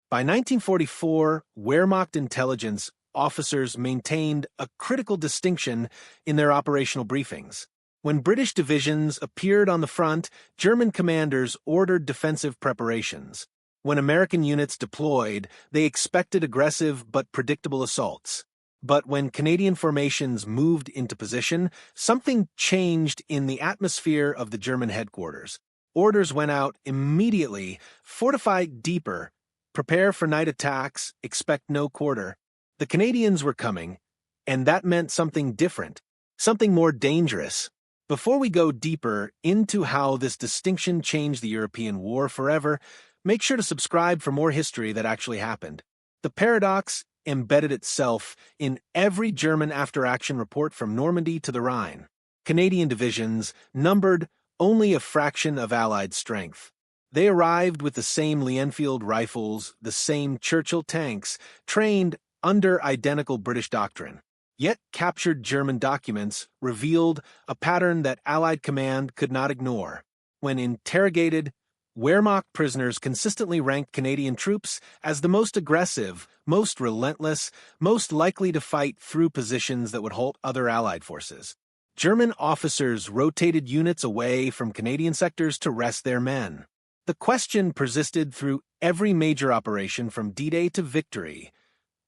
By 1944, Wehrmacht intelligence officers maintained a critical distinction in their operational briefings. When British divisions appeared on the front, German commanders ordered defensive preparations. When American units deployed, they expected aggressive but predictable assaults. But when Canadian formations moved into position, something changed in the atmosphere of the German headquarters. Orders went out immediately: fortify deeper, prepare for night attacks, expect no quarter. The Canadians were coming, and that meant something different, something more dangerous. Before we go deeper into how this distinction changed the European war forever, make sure to subscribe for more history that actually happened. The paradox embedded itself in every German after-action report from Normandy to the Rhine. Canadian divisions numbered only a fraction of Allied strength. They arrived with the same Lee-Enfield rifles, the same Churchill tanks, trained under identical British doctrine. Yet captured German documents revealed a pattern that Allied command could not ignore. When interrogated, Wehrmacht prisoners consistently ranked Canadian troops as the most aggressive, most relentless, most likely to fight through positions that would halt other Allied forces. German officers rotated units away from Canadian sectors to rest their men. The question persisted through every major operation from D-Day to victory.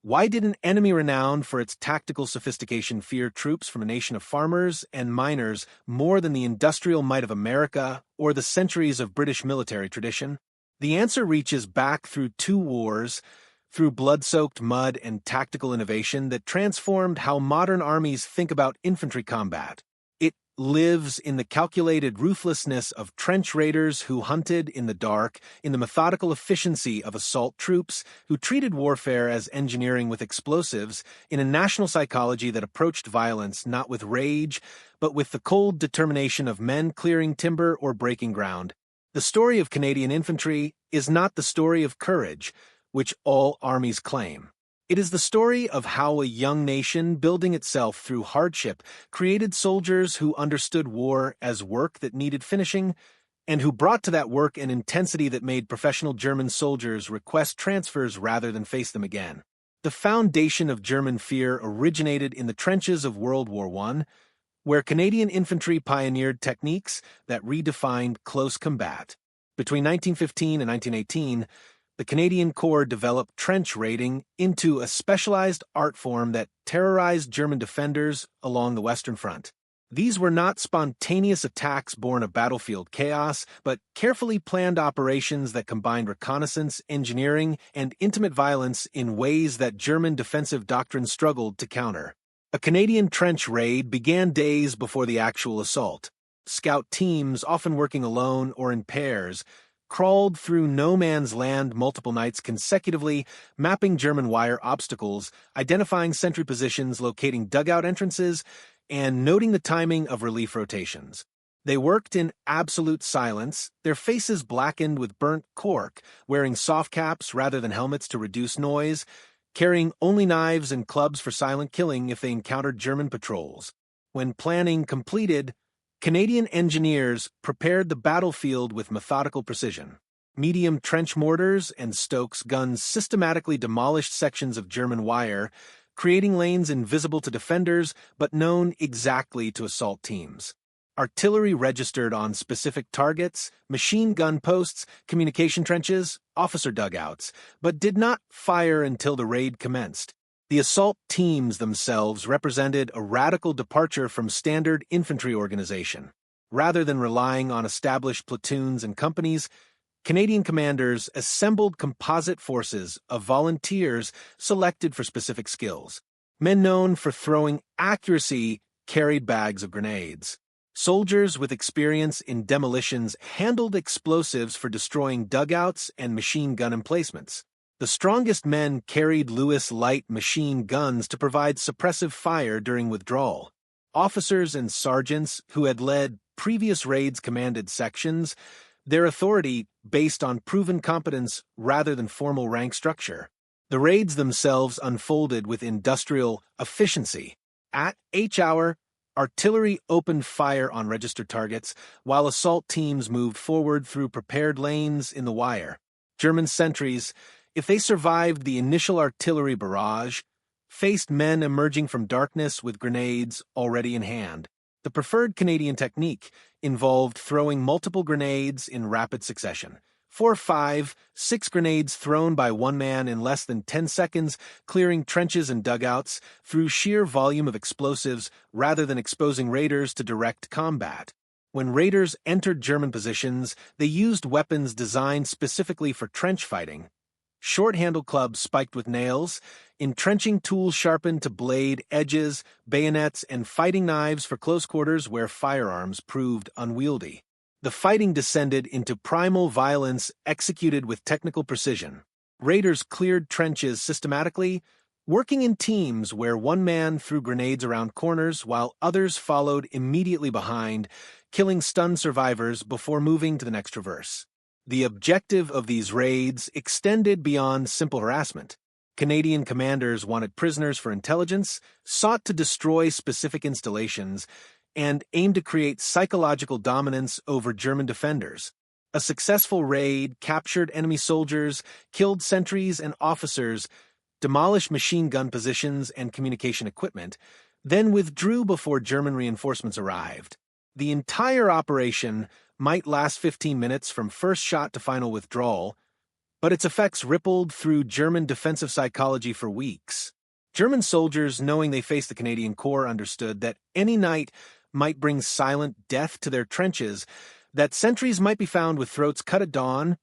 Why did an enemy renowned for its tactical sophistication fear troops from a nation of farmers and miners more than the industrial might of America or the centuries of British military tradition? The answer reaches back through two wars, through blood-soaked mud and tactical innovation that transformed how modern armies think about infantry combat. It lives in the calculated ruthlessness of trench raiders who hunted in the dark, in the methodical efficiency of assault troops who treated warfare as engineering with explosives, in a national psychology that approached violence not with rage, but with the cold determination of men clearing timber or breaking ground. The story of Canadian infantry is not the story of courage, which all armies claim. It is the story of how a young nation, building itself through hardship, created soldiers who understood war as work that needed finishing, and who brought to that work an intensity that made professional German soldiers request transfers rather than face them again. The foundation of German fear originated in the trenches of World War I, where Canadian infantry pioneered techniques that redefined close combat. Between 1915 and 1918, the Canadian Corps developed trench raiding into a specialized art form that terrorized German defenders along the Western Front. These were not spontaneous attacks born of battlefield chaos, but carefully planned operations that combined reconnaissance, engineering, and intimate violence in ways that German defensive doctrine struggled to counter. A Canadian trench raid began days before the actual assault. Scout teams, often working alone or in pairs, crawled through no man's land multiple nights consecutively, mapping German wire obstacles, identifying sentry positions, locating dugout entrances, and noting the timing of relief rotations. They worked in absolute silence, their faces blackened with burnt cork, wearing soft caps rather than helmets to reduce noise, carrying only knives and clubs for silent killing if they encountered German patrols. When planning completed, Canadian engineers prepared the battlefield with methodical precision. Medium trench mortars and Stokes guns systematically demolished sections of German wire, creating lanes invisible to defenders but known exactly to assault teams. Artillery registered on specific targets, machine gun posts, communication trenches, officer dugouts, but did not fire until the raid commenced. The assault teams themselves represented a radical departure from standard infantry organization. Rather than relying on established platoons and companies, Canadian commanders assembled composite forces of volunteers selected for specific skills. Men known for throwing accuracy carried bags of grenades. Soldiers with experience in demolitions handled explosives for destroying dugouts and machine gun emplacements. The strongest men carried Lewis light machine guns to provide suppressive fire during withdrawal. Officers and sergeants who had led previous raids commanded sections, their authority based on proven competence rather than formal rank structure. The raids themselves unfolded with industrial efficiency. At H hour, artillery opened fire on registered targets, while assault teams moved forward through prepared lanes in the wire. German sentries, If they survived the initial artillery barrage, faced men emerging from darkness with grenades already in hand. The preferred Canadian technique involved throwing multiple grenades in rapid succession. 4, 5, 6 grenades thrown by one man in less than 10 seconds, clearing trenches and dugouts through sheer volume of explosives rather than exposing raiders to direct combat. When raiders entered German positions, they used weapons designed specifically for trench fighting. Short-handled clubs spiked with nails, entrenching tools sharpened to blade edges, bayonets, and fighting knives for close quarters where firearms proved unwieldy. The fighting descended into primal violence executed with technical precision. Raiders cleared trenches systematically, working in teams where one man threw grenades around corners while others followed immediately behind, killing stunned survivors before moving to the next traverse. The objective of these raids extended beyond simple harassment. Canadian commanders wanted prisoners for intelligence, sought to destroy specific installations, and aimed to create psychological dominance over German defenders. A successful raid captured enemy soldiers, killed sentries and officers, demolished machine gun positions and communication equipment, then withdrew before German reinforcements arrived. The entire operation might last 15 minutes from first shot to final withdrawal, but its effects rippled through German defensive psychology for weeks. German soldiers, knowing they faced the Canadian Corps, understood that any night might bring silent death to their trenches, that sentries might be found with throats cut at dawn,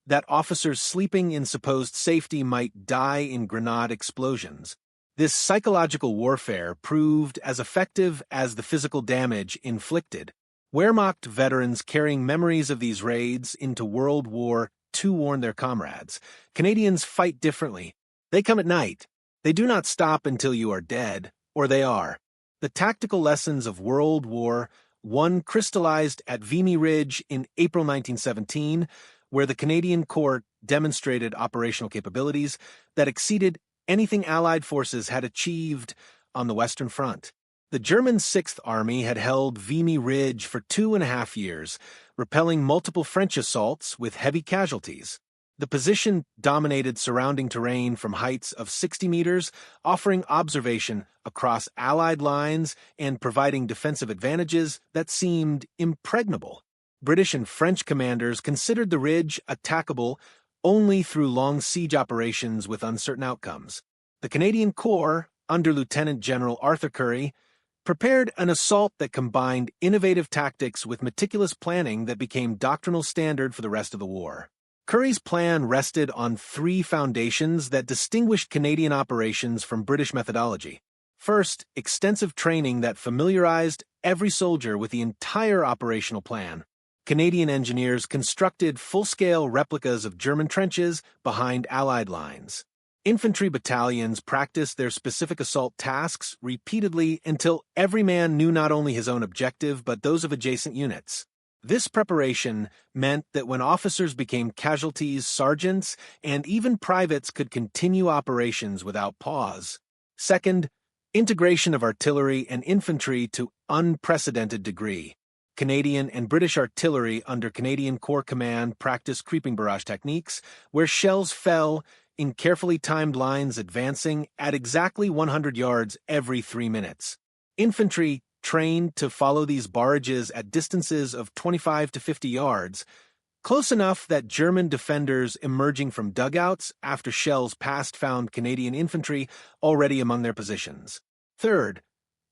that officers sleeping in supposed safety might die in grenade explosions. This psychological warfare proved as effective as the physical damage inflicted. Wehrmacht veterans carrying memories of these raids into World War II warned their comrades, "Canadians fight differently. They come at night. They do not stop until you are dead, or they are." The tactical lessons of World War I crystallized at Vimy Ridge in April 1917, where the Canadian Corps demonstrated operational capabilities that exceeded anything Allied forces had achieved on the Western Front. The German 6th Army had held Vimy Ridge for 2.5 years, repelling multiple French assaults with heavy casualties. The position dominated surrounding terrain from heights of 60 meters, offering observation across Allied lines and providing defensive advantages that seemed impregnable. British and French commanders considered the ridge attackable only through long siege operations with uncertain outcomes. The Canadian Corps, under Lieutenant General Arthur Currie, prepared an assault that combined innovative tactics with meticulous planning that became doctrinal standard for the rest of the war. Currie's plan rested on 3 foundations that distinguished Canadian operations from British methodology. First, extensive training that familiarized every soldier with the entire operational plan. Canadian engineers constructed full-scale replicas of German trenches behind Allied lines. Infantry battalions practiced their specific assault tasks repeatedly until every man knew not only his own objective but those of adjacent units. This preparation meant that when officers became casualties, sergeants and even privates could continue operations without pause. Second, integration of artillery and infantry to unprecedented degree. Canadian and British artillery under Canadian Corps Command practiced creeping barrage techniques, where shells fell in carefully timed lines advancing at exactly 100 yards every 3 minutes. Infantry trained to follow these barrages at distances of 25 to 50 yards, close enough that German defenders emerging from dugouts after shells passed found Canadian infantry already among their positions. Third,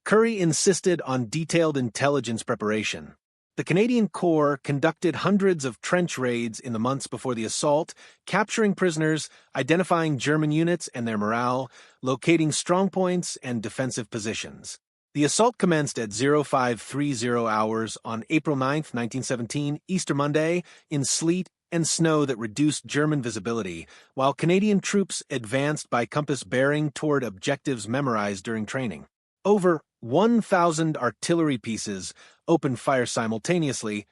Currie insisted on detailed intelligence preparation. The Canadian Corps conducted hundreds of trench raids in the months before the assault, capturing prisoners, identifying German units and their morale, locating strongpoints and defensive positions. The assault commenced at 0530 hours on April 9, 1917, Easter Monday, in sleet and snow that reduced German visibility, while Canadian troops advanced by compass bearing toward objectives memorized during training. Over 1,000 artillery pieces opened fire simultaneously,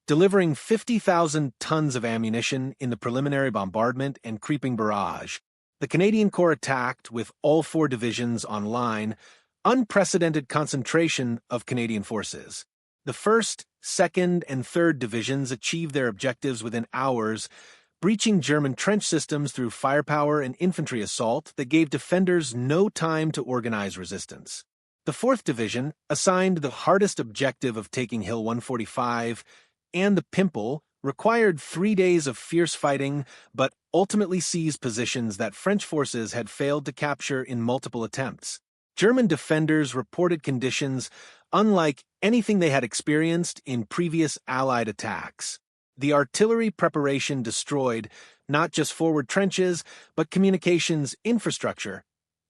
delivering 50,000 tons of ammunition in the preliminary bombardment and creeping barrage. The Canadian Corps attacked with all 4 divisions on line, unprecedented concentration of Canadian forces. The 1st, 2nd, and 3rd Divisions achieved their objectives within hours, breaching German trench systems through firepower and infantry assault that gave defenders no time to organize resistance. The 4th Division, assigned the hardest objective of taking Hill 145 and the Pimple, required 3 days of fierce fighting but ultimately seized positions that French forces had failed to capture in multiple attempts. German defenders reported conditions unlike anything they had experienced in previous Allied attacks. The artillery preparation destroyed not just forward trenches, but communications infrastructure,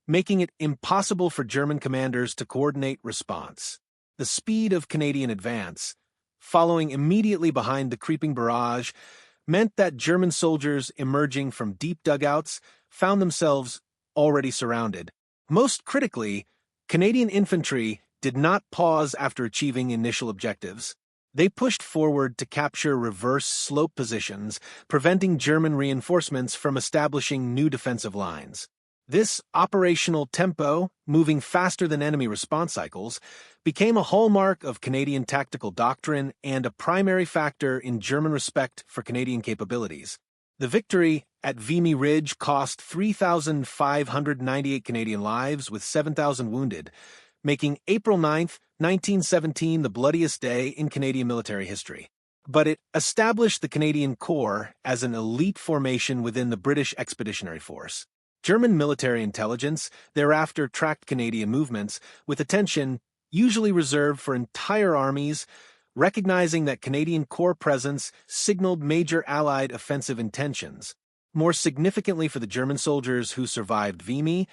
making it impossible for German commanders to coordinate response. The speed of Canadian advance, following immediately behind the creeping barrage, meant that German soldiers emerging from deep dugouts found themselves already surrounded. Most critically, Canadian infantry did not pause after achieving initial objectives. They pushed forward to capture reverse slope positions, preventing German reinforcements from establishing new defensive lines. This operational tempo, moving faster than enemy response cycles, became a hallmark of Canadian tactical doctrine and a primary factor in German respect for Canadian capabilities. The victory at Vimy Ridge cost 3,598 Canadian lives with 7,000 wounded, making April 9, 1917 the bloodiest day in Canadian military history. But it established the Canadian Corps as an elite formation within the British Expeditionary Force. German military intelligence thereafter tracked Canadian movements with attention usually reserved for entire armies, recognizing that Canadian Corps presence signaled major Allied offensive intentions. More significantly for the German soldiers who survived Vimy,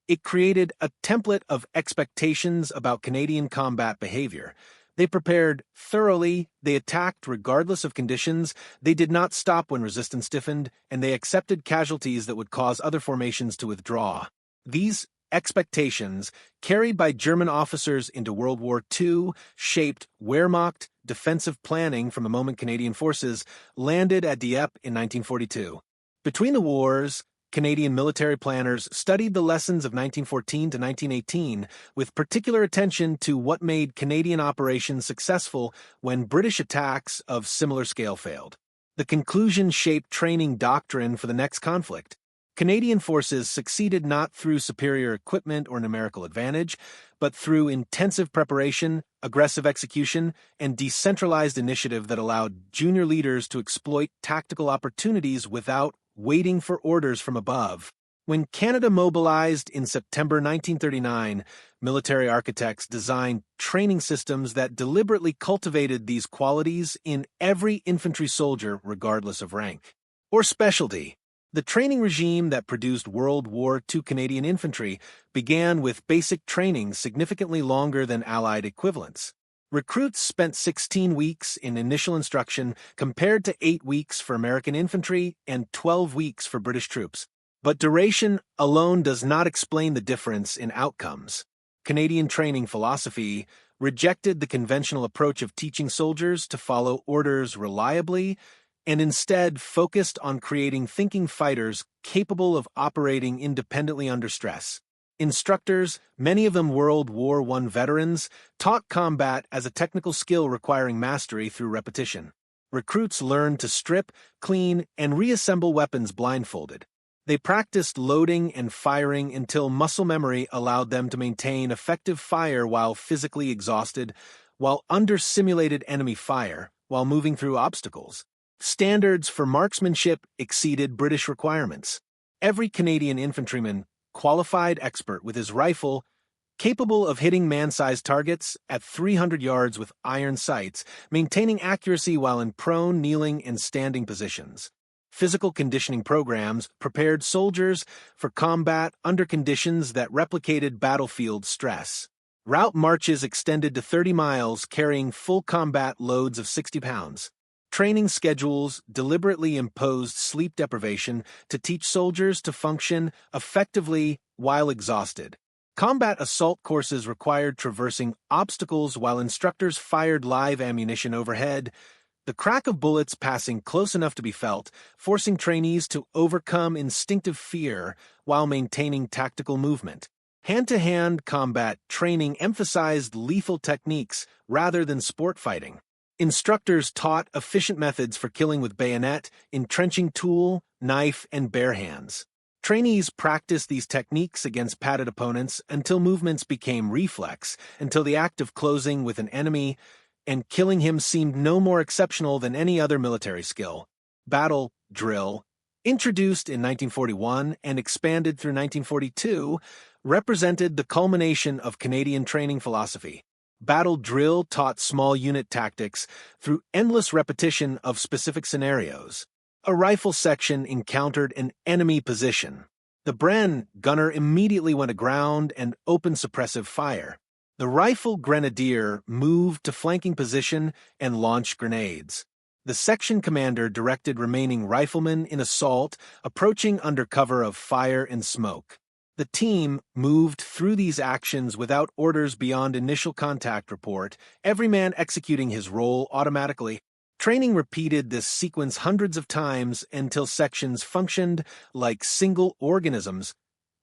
it created a template of expectations about Canadian combat behavior. They prepared thoroughly, they attacked regardless of conditions, they did not stop when resistance stiffened, and they accepted casualties that would cause other formations to withdraw. These expectations, carried by German officers into World War II, shaped Wehrmacht defensive planning from the moment Canadian forces landed at Dieppe in 1942. Between the wars, Canadian military planners studied the lessons of 1914 to 1918 with particular attention to what made Canadian operations successful when British attacks of similar scale failed. The conclusion shaped training doctrine for the next conflict. Canadian forces succeeded not through superior equipment or numerical advantage, but through intensive preparation, aggressive execution, and decentralized initiative that allowed junior leaders to exploit tactical opportunities without waiting for orders from above. When Canada mobilized in September 1939, military architects designed training systems that deliberately cultivated these qualities in every infantry soldier regardless of rank or specialty. The training regime that produced World War II Canadian infantry began with basic training significantly longer than Allied equivalents. Recruits spent 16 weeks in initial instruction compared to 8 weeks for American infantry and 12 weeks for British troops. But duration alone does not explain the difference in outcomes. Canadian training philosophy rejected the conventional approach of teaching soldiers to follow orders reliably and instead focused on creating thinking fighters capable of operating independently under stress. Instructors, many of them World War I veterans, taught combat as a technical skill requiring mastery through repetition. Recruits learned to strip, clean, and reassemble weapons blindfolded. They practiced loading and firing until muscle memory allowed them to maintain effective fire while physically exhausted, while under simulated enemy fire, while moving through obstacles. Standards for marksmanship exceeded British requirements. Every Canadian infantryman, qualified expert with his rifle, capable of hitting man-sized targets at 300 yards with iron sights, maintaining accuracy while in prone, kneeling, and standing positions. Physical conditioning programs prepared soldiers for combat under conditions that replicated battlefield stress. Route marches extended to 30 miles, carrying full combat loads of 60 pounds. Training schedules deliberately imposed sleep deprivation to teach soldiers to function effectively while exhausted. Combat assault courses required traversing obstacles while instructors fired live ammunition overhead, the crack of bullets passing close enough to be felt, forcing trainees to overcome instinctive fear while maintaining tactical movement. Hand-to-hand combat training emphasized lethal techniques rather than sport fighting. Instructors taught efficient methods for killing with bayonet, entrenching tool, knife, and bare hands. Trainees practiced these techniques against padded opponents until movements became reflex, until the act of closing with an enemy and killing him seemed no more exceptional than any other military skill. Battle drill, introduced in 1941 and expanded through 1942, represented the culmination of Canadian training philosophy. Battle drill taught small unit tactics through endless repetition of specific scenarios. A rifle section encountered an enemy position. The Bren gunner immediately went aground and opened suppressive fire. The rifle grenadier moved to flanking position and launched grenades. The section commander directed remaining riflemen in assault, approaching under cover of fire and smoke. The team moved through these actions without orders beyond initial contact report, every man executing his role automatically. Training repeated this sequence hundreds of times until sections functioned like single organisms,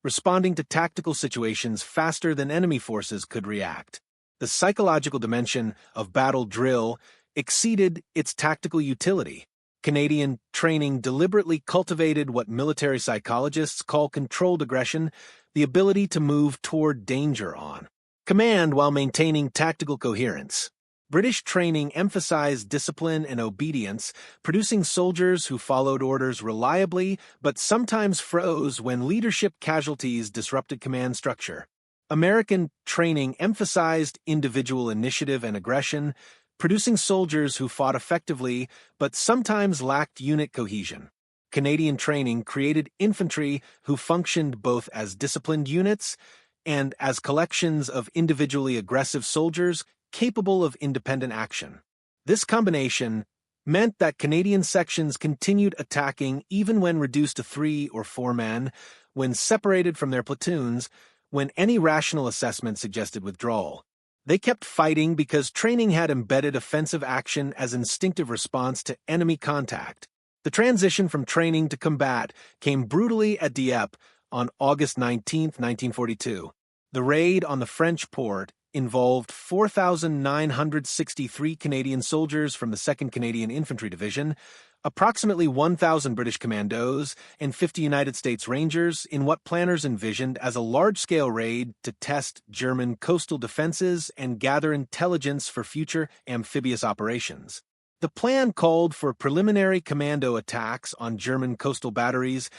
responding to tactical situations faster than enemy forces could react. The psychological dimension of battle drill exceeded its tactical utility. Canadian training deliberately cultivated what military psychologists call controlled aggression, the ability to move toward danger on command while maintaining tactical coherence. British training emphasized discipline and obedience, producing soldiers who followed orders reliably but sometimes froze when leadership casualties disrupted command structure. American training emphasized individual initiative and aggression, producing soldiers who fought effectively but sometimes lacked unit cohesion. Canadian training created infantry who functioned both as disciplined units and as collections of individually aggressive soldiers capable of independent action. This combination meant that Canadian sections continued attacking even when reduced to 3 or 4 men, when separated from their platoons, when any rational assessment suggested withdrawal. They kept fighting because training had embedded offensive action as instinctive response to enemy contact. The transition from training to combat came brutally at Dieppe on August 19, 1942. The raid on the French port involved 4,963 Canadian soldiers from the 2nd Canadian Infantry Division, approximately 1,000 British commandos, and 50 United States Rangers in what planners envisioned as a large-scale raid to test German coastal defenses and gather intelligence for future amphibious operations. The plan called for preliminary commando attacks on German coastal batteries,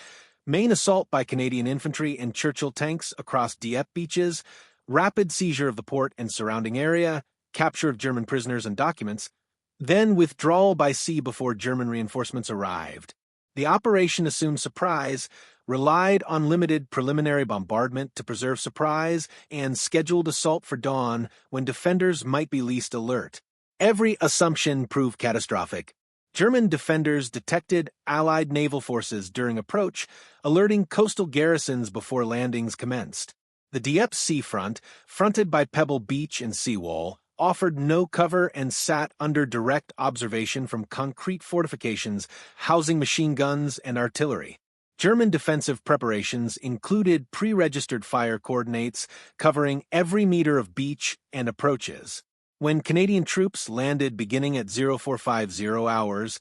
main assault by Canadian infantry and Churchill tanks across Dieppe beaches, rapid seizure of the port and surrounding area, capture of German prisoners and documents, then withdrawal by sea before German reinforcements arrived. The operation assumed surprise, relied on limited preliminary bombardment to preserve surprise, and scheduled assault for dawn when defenders might be least alert. Every assumption proved catastrophic. German defenders detected Allied naval forces during approach, alerting coastal garrisons before landings commenced. The Dieppe seafront, fronted by Pebble Beach and seawall, offered no cover and sat under direct observation from concrete fortifications housing machine guns and artillery. German defensive preparations included pre-registered fire coordinates covering every meter of beach and approaches. When Canadian troops landed beginning at 0450 hours,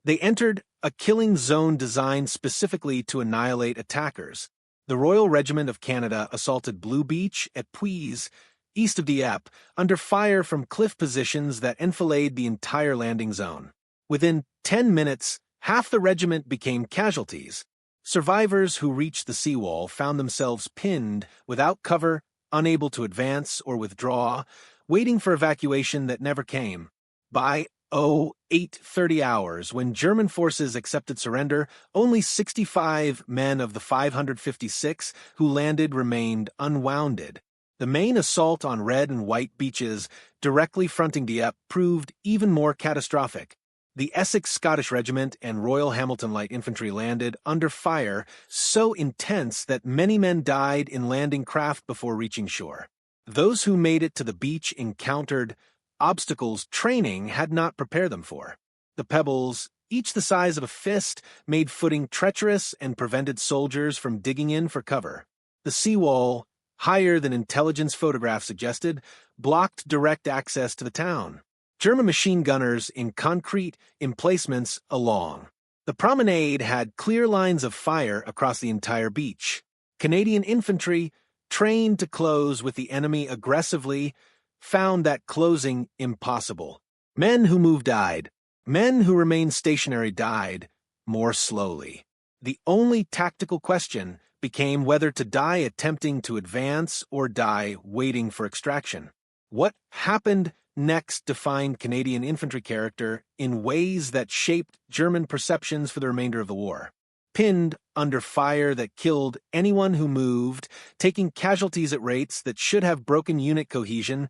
they entered a killing zone designed specifically to annihilate attackers. The Royal Regiment of Canada assaulted Blue Beach at Puys, east of Dieppe, under fire from cliff positions that enfiladed the entire landing zone. Within 10 minutes, half the regiment became casualties. Survivors who reached the seawall found themselves pinned, without cover, unable to advance or withdraw, waiting for evacuation that never came. By 0830 hours, when German forces accepted surrender, only 65 men of the 556 who landed remained unwounded. The main assault on red and white beaches directly fronting Dieppe proved even more catastrophic. The Essex Scottish Regiment and Royal Hamilton Light Infantry landed under fire so intense that many men died in landing craft before reaching shore. Those who made it to the beach encountered obstacles training had not prepared them for. The pebbles, each the size of a fist, made footing treacherous and prevented soldiers from digging in for cover. The seawall, higher than intelligence photographs suggested, blocked direct access to the town. German machine gunners in concrete emplacements along. The promenade had clear lines of fire across the entire beach. Canadian infantry, trained to close with the enemy aggressively, found that closing impossible. Men who moved died. Men who remained stationary died, more slowly. The only tactical question became whether to die attempting to advance or die waiting for extraction. What happened next defined Canadian infantry character in ways that shaped German perceptions for the remainder of the war. Pinned under fire that killed anyone who moved, taking casualties at rates that should have broken unit cohesion,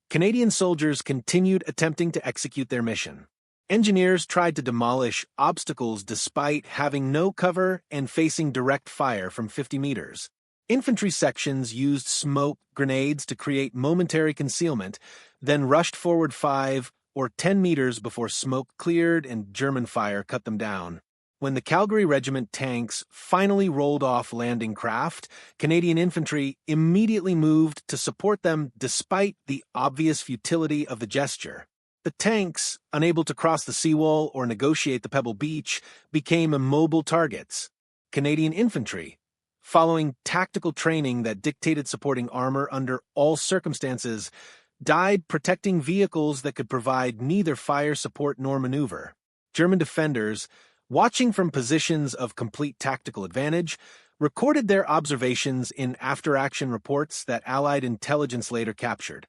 Canadian soldiers continued attempting to execute their mission. Engineers tried to demolish obstacles despite having no cover and facing direct fire from 50 meters. Infantry sections used smoke grenades to create momentary concealment, then rushed forward 5 or 10 meters before smoke cleared and German fire cut them down. When the Calgary Regiment tanks finally rolled off landing craft, Canadian infantry immediately moved to support them despite the obvious futility of the gesture. The tanks, unable to cross the seawall or negotiate the Pebble Beach, became immobile targets. Canadian infantry, following tactical training that dictated supporting armor under all circumstances, died protecting vehicles that could provide neither fire support nor maneuver. German defenders, watching from positions of complete tactical advantage, recorded their observations in after-action reports that Allied intelligence later captured.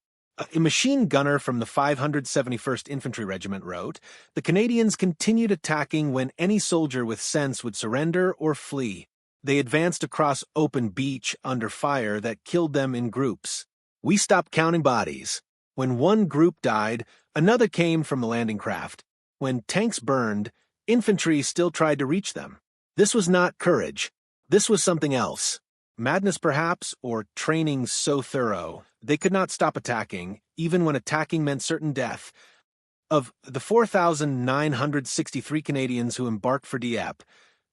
A machine gunner from the 571st Infantry Regiment wrote, "The Canadians continued attacking when any soldier with sense would surrender or flee. They advanced across open beach under fire that killed them in groups. We stopped counting bodies. When one group died, another came from the landing craft. When tanks burned, infantry still tried to reach them. This was not courage. This was something else. Madness perhaps, or training so thorough, they could not stop attacking, even when attacking meant certain death. Of the 4,963 Canadians who embarked for Dieppe,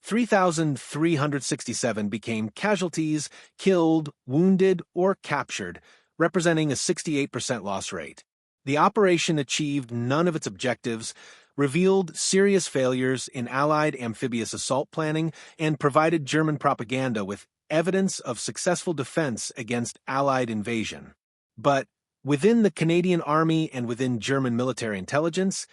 3,367 became casualties, killed, wounded, or captured, representing a 68% loss rate. The operation achieved none of its objectives, revealed serious failures in Allied amphibious assault planning, and provided German propaganda with evidence of successful defense against Allied invasion. But within the Canadian Army and within German military intelligence,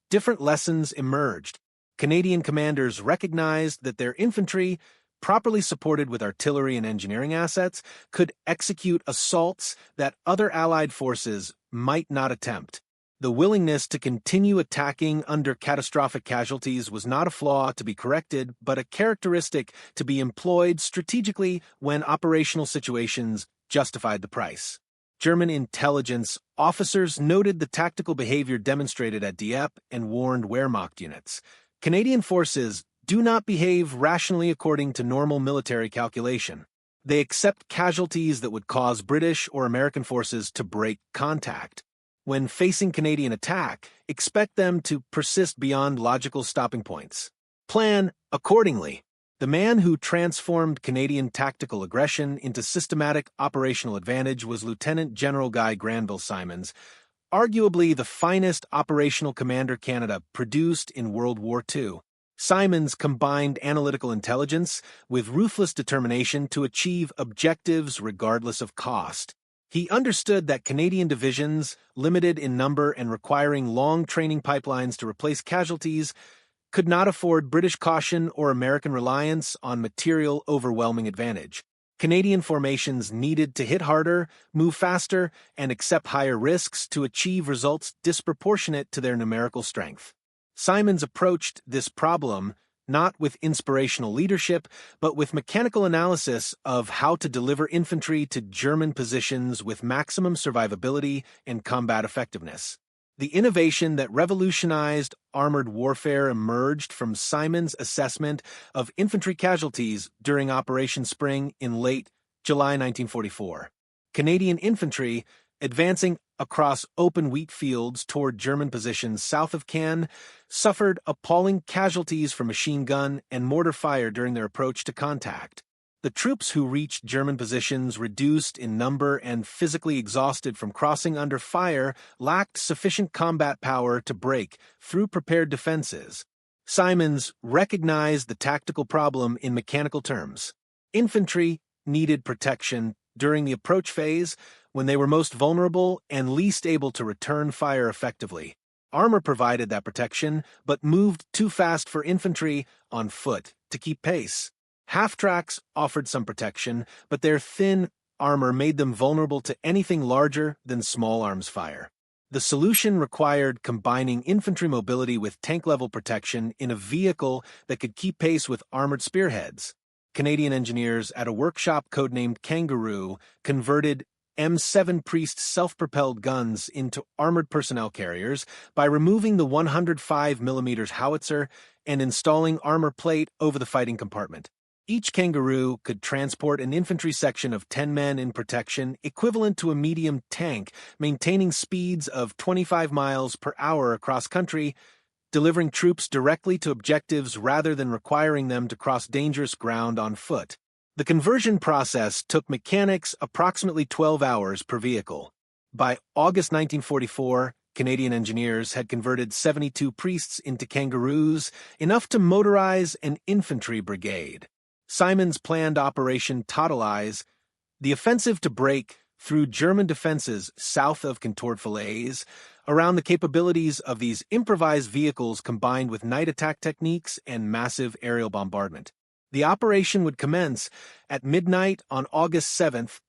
different lessons emerged. Canadian commanders recognized that their infantry, properly supported with artillery and engineering assets, could execute assaults that other Allied forces might not attempt. The willingness to continue attacking under catastrophic casualties was not a flaw to be corrected, but a characteristic to be employed strategically when operational situations justified the price. German intelligence officers noted the tactical behavior demonstrated at Dieppe and warned Wehrmacht units. Canadian forces do not behave rationally according to normal military calculation. They accept casualties that would cause British or American forces to break contact. When facing Canadian attack, expect them to persist beyond logical stopping points. Plan accordingly. The man who transformed Canadian tactical aggression into systematic operational advantage was Lieutenant General Guy Granville-Simons, arguably the finest operational commander Canada produced in World War II. Simons combined analytical intelligence with ruthless determination to achieve objectives regardless of cost. He understood that Canadian divisions, limited in number and requiring long training pipelines to replace casualties, could not afford British caution or American reliance on material overwhelming advantage. Canadian formations needed to hit harder, move faster, and accept higher risks to achieve results disproportionate to their numerical strength. Simons approached this problem not with inspirational leadership, but with mechanical analysis of how to deliver infantry to German positions with maximum survivability and combat effectiveness. The innovation that revolutionized armored warfare emerged from Simons' assessment of infantry casualties during Operation Spring in late July 1944. Canadian infantry, advancing across open wheat fields toward German positions south of Caen, suffered appalling casualties from machine gun and mortar fire during their approach to contact. The troops who reached German positions, reduced in number and physically exhausted from crossing under fire, lacked sufficient combat power to break through prepared defenses. Simons recognized the tactical problem in mechanical terms. Infantry needed protection during the approach phase when they were most vulnerable and least able to return fire effectively. Armor provided that protection, but moved too fast for infantry on foot to keep pace. Half-tracks offered some protection, but their thin armor made them vulnerable to anything larger than small arms fire. The solution required combining infantry mobility with tank-level protection in a vehicle that could keep pace with armored spearheads. Canadian engineers at a workshop codenamed Kangaroo converted M7 Priest self-propelled guns into armored personnel carriers by removing the 105mm howitzer and installing armor plate over the fighting compartment. Each Kangaroo could transport an infantry section of 10 men in protection, equivalent to a medium tank, maintaining speeds of 25 miles per hour across country, delivering troops directly to objectives rather than requiring them to cross dangerous ground on foot. The conversion process took mechanics approximately 12 hours per vehicle. By August 1944, Canadian engineers had converted 72 Priests into Kangaroos, enough to motorize an infantry brigade. Simons planned Operation Totalize, the offensive to break through German defenses south of Contour-Falaise, around the capabilities of these improvised vehicles combined with night attack techniques and massive aerial bombardment. The operation would commence at midnight on August 7th,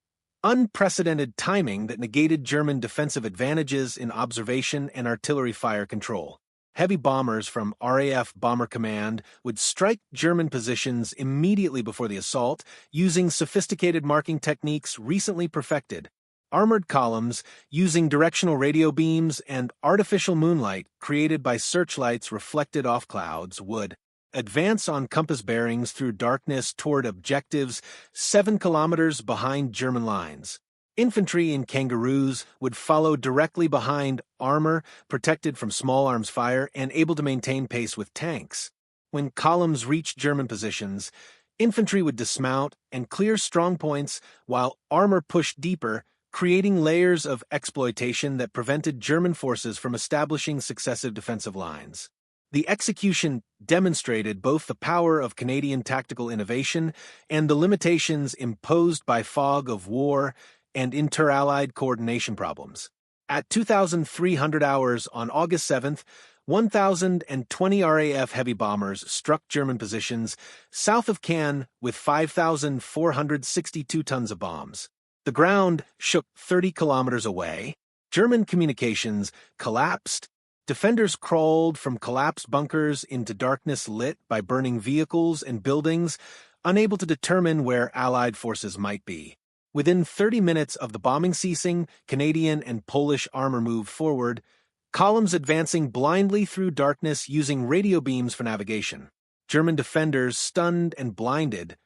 unprecedented timing that negated German defensive advantages in observation and artillery fire control. Heavy bombers from RAF Bomber Command would strike German positions immediately before the assault, using sophisticated marking techniques recently perfected. Armored columns, using directional radio beams and artificial moonlight created by searchlights reflected off clouds, would advance on compass bearings through darkness toward objectives 7 kilometers behind German lines. Infantry in Kangaroos would follow directly behind armor protected from small arms fire and able to maintain pace with tanks. When columns reached German positions, infantry would dismount and clear strong points while armor pushed deeper, creating layers of exploitation that prevented German forces from establishing successive defensive lines. The execution demonstrated both the power of Canadian tactical innovation and the limitations imposed by fog of war and inter-allied coordination problems. At 2,300 hours on August 7th, 1,020 RAF heavy bombers struck German positions south of Cannes with 5,462 tons of bombs. The ground shook 30 kilometers away. German communications collapsed. Defenders crawled from collapsed bunkers into darkness lit by burning vehicles and buildings, unable to determine where Allied forces might be. Within 30 minutes of the bombing ceasing, Canadian and Polish armor moved forward, columns advancing blindly through darkness using radio beams for navigation. German defenders, stunned and blinded,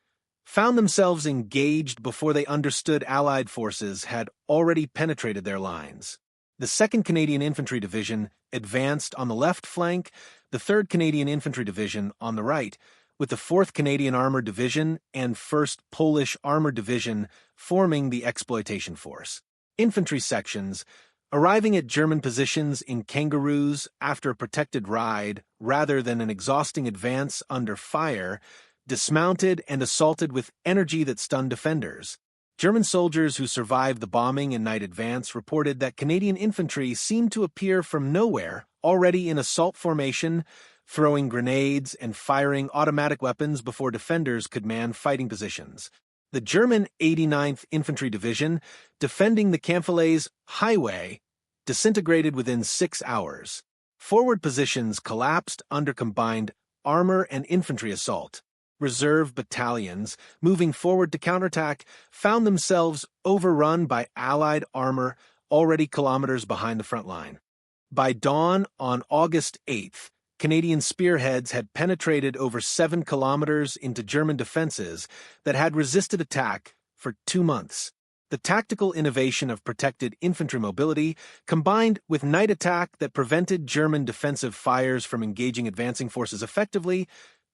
found themselves engaged before they understood Allied forces had already penetrated their lines. The 2nd Canadian Infantry Division advanced on the left flank, the 3rd Canadian Infantry Division on the right, with the 4th Canadian Armored Division and 1st Polish Armored Division forming the exploitation force. Infantry sections, arriving at German positions in Kangaroos after a protected ride rather than an exhausting advance under fire, dismounted and assaulted with energy that stunned defenders. German soldiers who survived the bombing and night advance reported that Canadian infantry seemed to appear from nowhere, already in assault formation, throwing grenades and firing automatic weapons before defenders could man fighting positions. The German 89th Infantry Division, defending the Cannes-Falaise highway, disintegrated within 6 hours. Forward positions collapsed under combined armor and infantry assault. Reserve battalions, moving forward to counterattack, found themselves overrun by Allied armor already kilometers behind the front line. By dawn on August 8th, Canadian spearheads had penetrated over 7 kilometers into German defenses that had resisted attack for 2 months. The tactical innovation of protected infantry mobility, combined with night attack that prevented German defensive fires from engaging advancing forces effectively,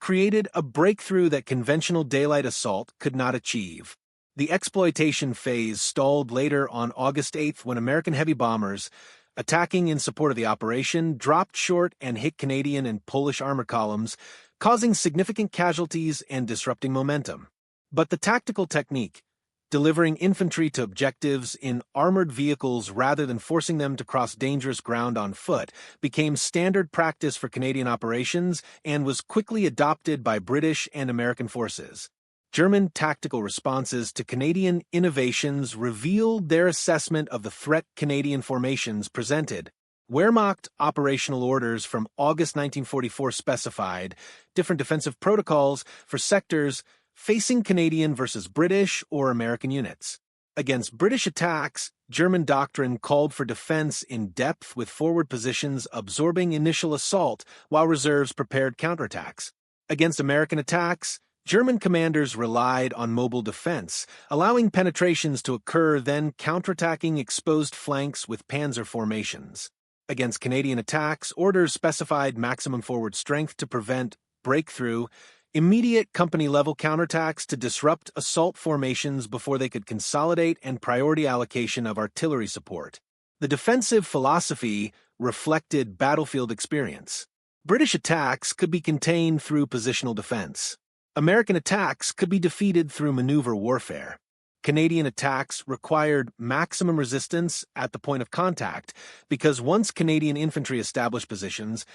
created a breakthrough that conventional daylight assault could not achieve. The exploitation phase stalled later on August 8 when American heavy bombers, attacking in support of the operation, dropped short and hit Canadian and Polish armor columns, causing significant casualties and disrupting momentum. But the tactical technique, delivering infantry to objectives in armored vehicles rather than forcing them to cross dangerous ground on foot, became standard practice for Canadian operations and was quickly adopted by British and American forces. German tactical responses to Canadian innovations revealed their assessment of the threat Canadian formations presented. Wehrmacht operational orders from August 1944 specified different defensive protocols for sectors facing Canadian versus British or American units. Against British attacks, German doctrine called for defense in depth with forward positions absorbing initial assault while reserves prepared counterattacks. Against American attacks, German commanders relied on mobile defense, allowing penetrations to occur, then counterattacking exposed flanks with panzer formations. Against Canadian attacks, orders specified maximum forward strength to prevent breakthrough, immediate company-level counterattacks to disrupt assault formations before they could consolidate, and priority allocation of artillery support. The defensive philosophy reflected battlefield experience. British attacks could be contained through positional defense. American attacks could be defeated through maneuver warfare. Canadian attacks required maximum resistance at the point of contact because once Canadian infantry established positions,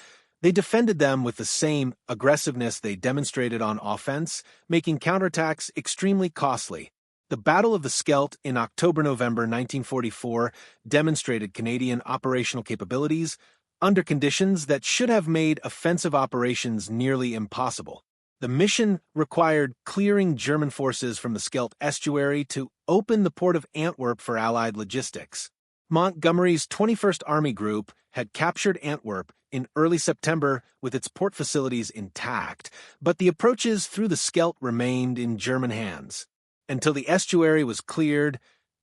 they defended them with the same aggressiveness they demonstrated on offense, making counterattacks extremely costly. The Battle of the Scheldt in October-November 1944 demonstrated Canadian operational capabilities under conditions that should have made offensive operations nearly impossible. The mission required clearing German forces from the Scheldt estuary to open the port of Antwerp for Allied logistics. Montgomery's 21st Army Group had captured Antwerp in early September with its port facilities intact, but the approaches through the Scheldt remained in German hands. Until the estuary was cleared,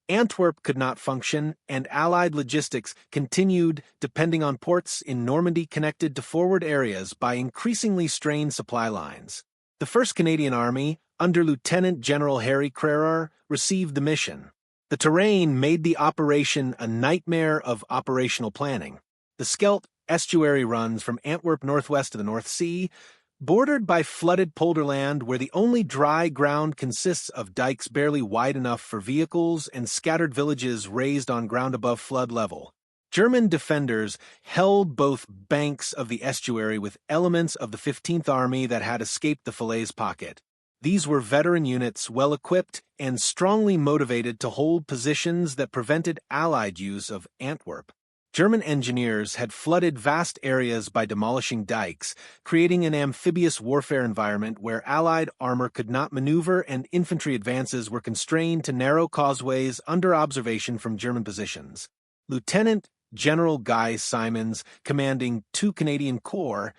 Antwerp could not function, and Allied logistics continued depending on ports in Normandy connected to forward areas by increasingly strained supply lines. The 1st Canadian Army, under Lieutenant General Harry Crerar, received the mission. The terrain made the operation a nightmare of operational planning. The Scheldt estuary runs from Antwerp northwest to the North Sea, bordered by flooded polderland where the only dry ground consists of dikes barely wide enough for vehicles and scattered villages raised on ground above flood level. German defenders held both banks of the estuary with elements of the 15th Army that had escaped the Falaise pocket. These were veteran units, well-equipped and strongly motivated to hold positions that prevented Allied use of Antwerp. German engineers had flooded vast areas by demolishing dikes, creating an amphibious warfare environment where Allied armor could not maneuver and infantry advances were constrained to narrow causeways under observation from German positions. Lieutenant General Guy Simons, commanding 2 Canadian Corps,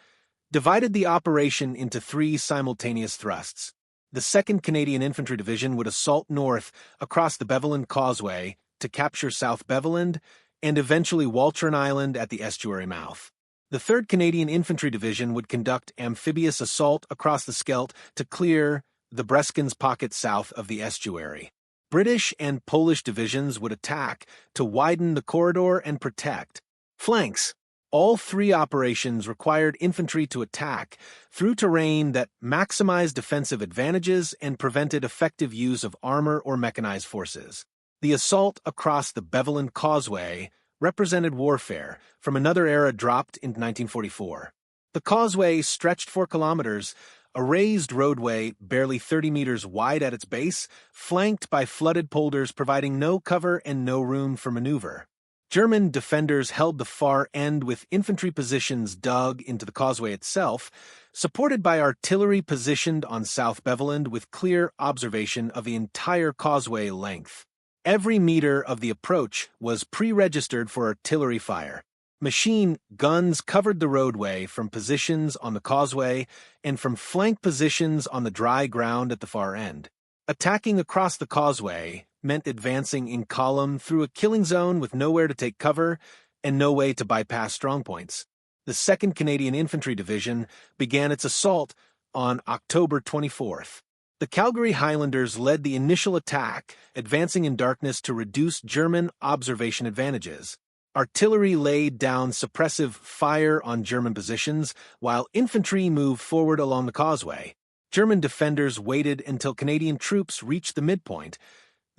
divided the operation into 3 simultaneous thrusts. The 2nd Canadian Infantry Division would assault north across the Beveland Causeway to capture South Beveland and eventually Walcheren Island at the estuary mouth. The 3rd Canadian Infantry Division would conduct amphibious assault across the Scheldt to clear the Breskens pocket south of the estuary. British and Polish divisions would attack to widen the corridor and protect flanks. All 3 operations required infantry to attack through terrain that maximized defensive advantages and prevented effective use of armor or mechanized forces. The assault across the Beveland Causeway represented warfare from another era dropped in 1944. The causeway stretched 4 kilometers, a raised roadway barely 30 meters wide at its base, flanked by flooded polders providing no cover and no room for maneuver. German defenders held the far end with infantry positions dug into the causeway itself, supported by artillery positioned on South Beveland with clear observation of the entire causeway length. Every meter of the approach was pre-registered for artillery fire. Machine guns covered the roadway from positions on the causeway and from flank positions on the dry ground at the far end. Attacking across the causeway meant advancing in column through a killing zone with nowhere to take cover and no way to bypass strongpoints. The 2nd Canadian Infantry Division began its assault on October 24th. The Calgary Highlanders led the initial attack, advancing in darkness to reduce German observation advantages. Artillery laid down suppressive fire on German positions, while infantry moved forward along the causeway. German defenders waited until Canadian troops reached the midpoint,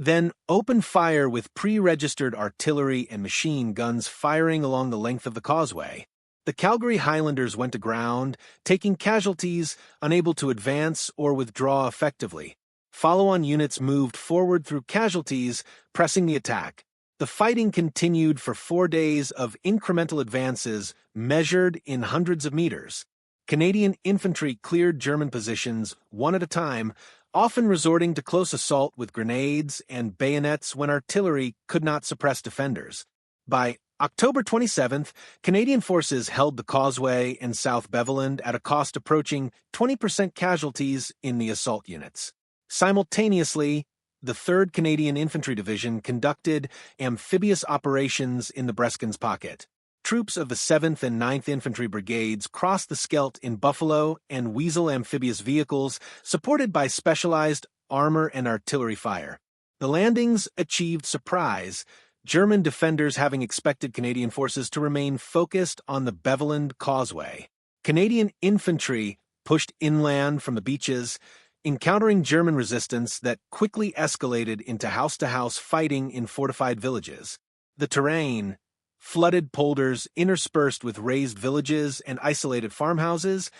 then opened fire with pre-registered artillery and machine guns firing along the length of the causeway. The Calgary Highlanders went to ground, taking casualties, unable to advance or withdraw effectively. Follow-on units moved forward through casualties, pressing the attack. The fighting continued for 4 days of incremental advances measured in hundreds of meters. Canadian infantry cleared German positions one at a time, often resorting to close assault with grenades and bayonets when artillery could not suppress defenders. By October 27th, Canadian forces held the causeway and South Beveland at a cost approaching 20% casualties in the assault units. Simultaneously, the 3rd Canadian Infantry Division conducted amphibious operations in the Breskins Pocket. Troops of the 7th and 9th Infantry Brigades crossed the Scheldt in Buffalo and Weasel amphibious vehicles, supported by specialized armor and artillery fire. The landings achieved surprise, German defenders having expected Canadian forces to remain focused on the Beveland Causeway. Canadian infantry pushed inland from the beaches, encountering German resistance that quickly escalated into house-to-house fighting in fortified villages. The terrain, flooded polders interspersed with raised villages and isolated farmhouses,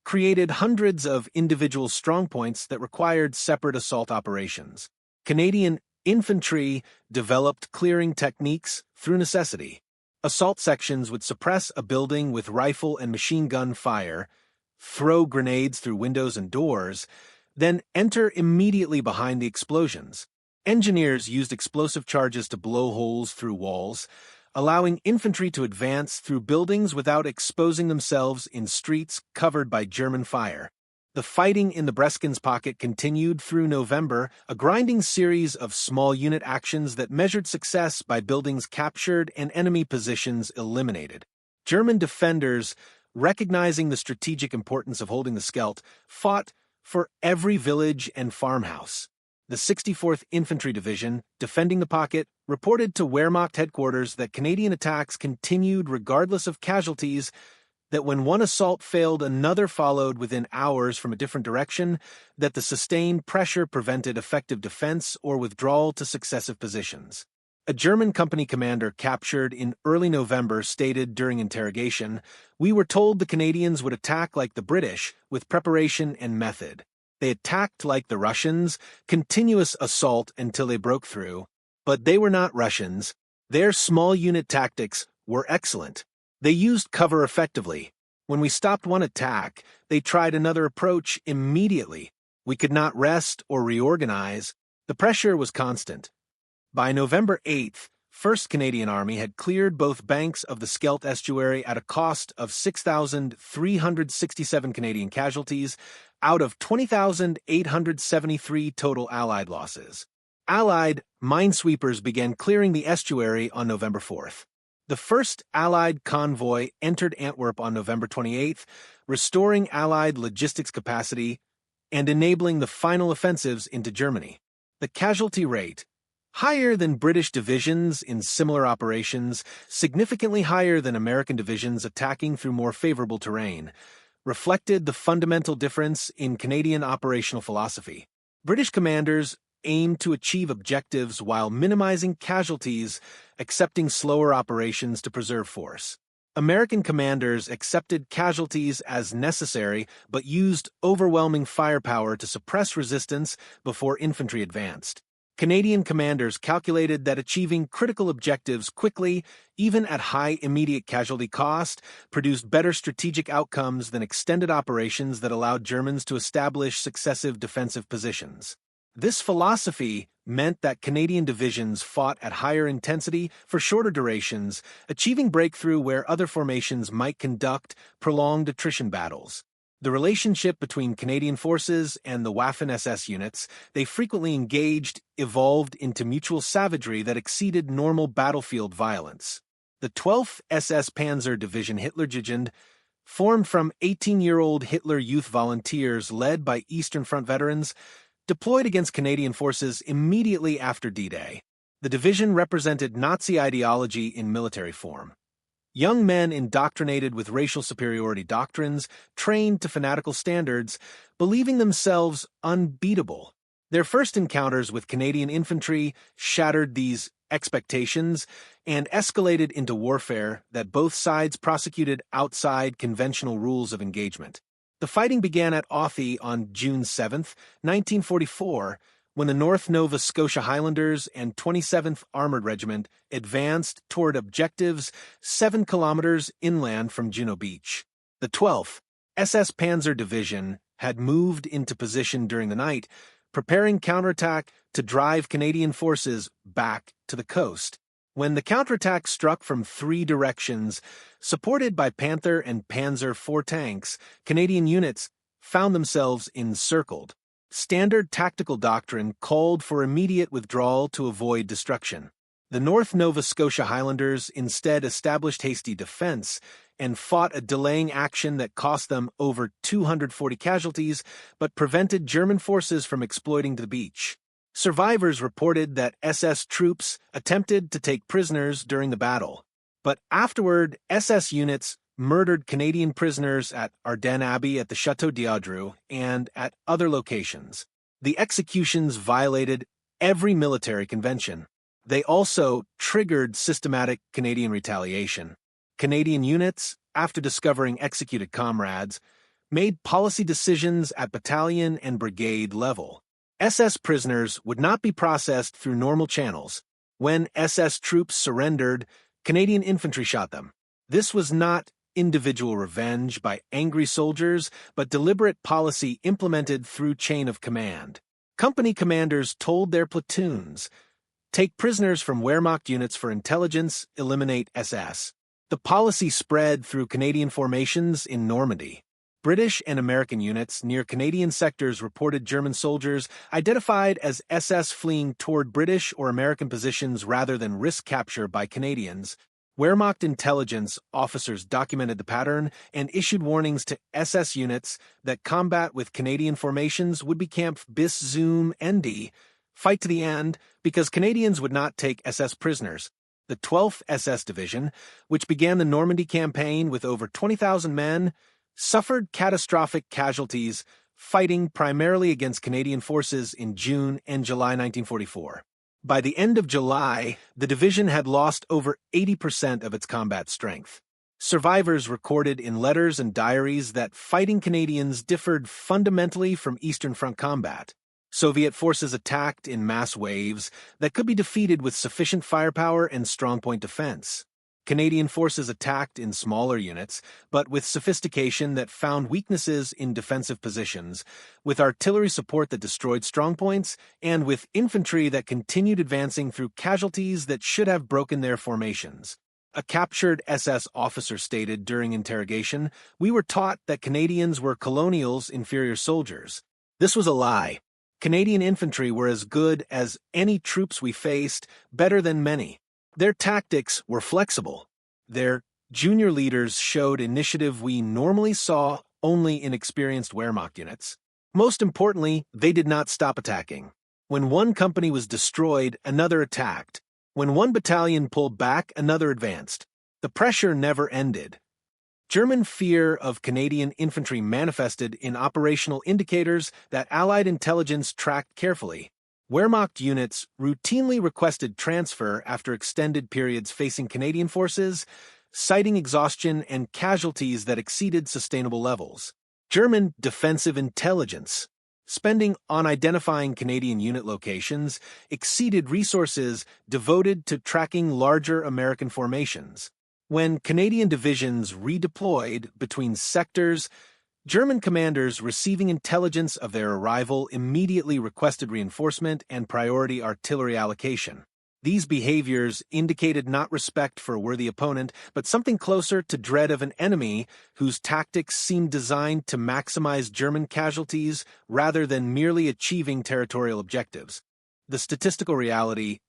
created hundreds of individual strongpoints that required separate assault operations. Canadian infantry developed clearing techniques through necessity. Assault sections would suppress a building with rifle and machine gun fire, throw grenades through windows and doors, then enter immediately behind the explosions. Engineers used explosive charges to blow holes through walls, allowing infantry to advance through buildings without exposing themselves in streets covered by German fire. The fighting in the Breskins Pocket continued through November, a grinding series of small unit actions that measured success by buildings captured and enemy positions eliminated. German defenders, recognizing the strategic importance of holding the Scheldt, fought for every village and farmhouse. The 64th Infantry Division, defending the pocket, reported to Wehrmacht headquarters that Canadian attacks continued regardless of casualties, that when one assault failed, another followed within hours from a different direction, that the sustained pressure prevented effective defense or withdrawal to successive positions. A German company commander captured in early November stated during interrogation, "We were told the Canadians would attack like the British, with preparation and method. They attacked like the Russians, continuous assault until they broke through. But they were not Russians. Their small unit tactics were excellent. They used cover effectively. When we stopped one attack, they tried another approach immediately. We could not rest or reorganize. The pressure was constant." By November 8th, 1st Canadian Army had cleared both banks of the Scheldt estuary at a cost of 6,367 Canadian casualties out of 20,873 total Allied losses. Allied minesweepers began clearing the estuary on November 4th. The first Allied convoy entered Antwerp on November 28th, restoring Allied logistics capacity and enabling the final offensives into Germany. The casualty rate, higher than British divisions in similar operations, significantly higher than American divisions attacking through more favorable terrain, reflected the fundamental difference in Canadian operational philosophy. British commanders aimed to achieve objectives while minimizing casualties, accepting slower operations to preserve force. American commanders accepted casualties as necessary but used overwhelming firepower to suppress resistance before infantry advanced. Canadian commanders calculated that achieving critical objectives quickly, even at high immediate casualty cost, produced better strategic outcomes than extended operations that allowed Germans to establish successive defensive positions. This philosophy meant that Canadian divisions fought at higher intensity for shorter durations, achieving breakthrough where other formations might conduct prolonged attrition battles. The relationship between Canadian forces and the Waffen-SS units they frequently engaged evolved into mutual savagery that exceeded normal battlefield violence. The 12th SS Panzer Division Hitlerjugend formed from 18-year-old Hitler Youth Volunteers led by Eastern Front veterans, deployed against Canadian forces immediately after D-Day. The division represented Nazi ideology in military form. Young men indoctrinated with racial superiority doctrines, trained to fanatical standards, believing themselves unbeatable. Their first encounters with Canadian infantry shattered these expectations and escalated into warfare that both sides prosecuted outside conventional rules of engagement. The fighting began at Authie on June 7, 1944, when the North Nova Scotia Highlanders and 27th Armored Regiment advanced toward objectives 7 kilometers inland from Juno Beach. The 12th SS Panzer Division had moved into position during the night, preparing counterattack to drive Canadian forces back to the coast. When the counterattack struck from 3 directions, supported by Panther and Panzer IV tanks, Canadian units found themselves encircled. Standard tactical doctrine called for immediate withdrawal to avoid destruction. The North Nova Scotia Highlanders instead established hasty defense and fought a delaying action that cost them over 240 casualties but prevented German forces from exploiting the beach. Survivors reported that SS troops attempted to take prisoners during the battle, but afterward SS units murdered Canadian prisoners at Ardennes Abbey at the Château d'Adru and at other locations. The executions violated every military convention. They also triggered systematic Canadian retaliation. Canadian units, after discovering executed comrades, made policy decisions at battalion and brigade level. SS prisoners would not be processed through normal channels. When SS troops surrendered, Canadian infantry shot them. This was not individual revenge by angry soldiers, but deliberate policy implemented through chain of command. Company commanders told their platoons, "Take prisoners from Wehrmacht units for intelligence, eliminate SS." The policy spread through Canadian formations in Normandy. British and American units near Canadian sectors reported German soldiers identified as SS fleeing toward British or American positions rather than risk capture by Canadians. Wehrmacht intelligence officers documented the pattern and issued warnings to SS units that combat with Canadian formations would be Kampf bis zum Ende, fight to the end, because Canadians would not take SS prisoners. The 12th SS Division, which began the Normandy campaign with over 20,000 men, suffered catastrophic casualties, fighting primarily against Canadian forces in June and July 1944. By the end of July, the division had lost over 80% of its combat strength. Survivors recorded in letters and diaries that fighting Canadians differed fundamentally from Eastern Front combat. Soviet forces attacked in mass waves that could be defeated with sufficient firepower and strongpoint defense. Canadian forces attacked in smaller units, but with sophistication that found weaknesses in defensive positions, with artillery support that destroyed strongpoints, and with infantry that continued advancing through casualties that should have broken their formations. A captured SS officer stated during interrogation, "We were taught that Canadians were colonials, inferior soldiers. This was a lie. Canadian infantry were as good as any troops we faced, better than many. Their tactics were flexible. Their junior leaders showed initiative we normally saw only in experienced Wehrmacht units. Most importantly, they did not stop attacking. When one company was destroyed, another attacked. When one battalion pulled back, another advanced. The pressure never ended." German fear of Canadian infantry manifested in operational indicators that Allied intelligence tracked carefully. Wehrmacht units routinely requested transfer after extended periods facing Canadian forces, citing exhaustion and casualties that exceeded sustainable levels. German defensive intelligence spending on identifying Canadian unit locations exceeded resources devoted to tracking larger American formations. When Canadian divisions redeployed between sectors, German commanders receiving intelligence of their arrival immediately requested reinforcement and priority artillery allocation. These behaviors indicated not respect for a worthy opponent, but something closer to dread of an enemy whose tactics seemed designed to maximize German casualties rather than merely achieving territorial objectives. The statistical reality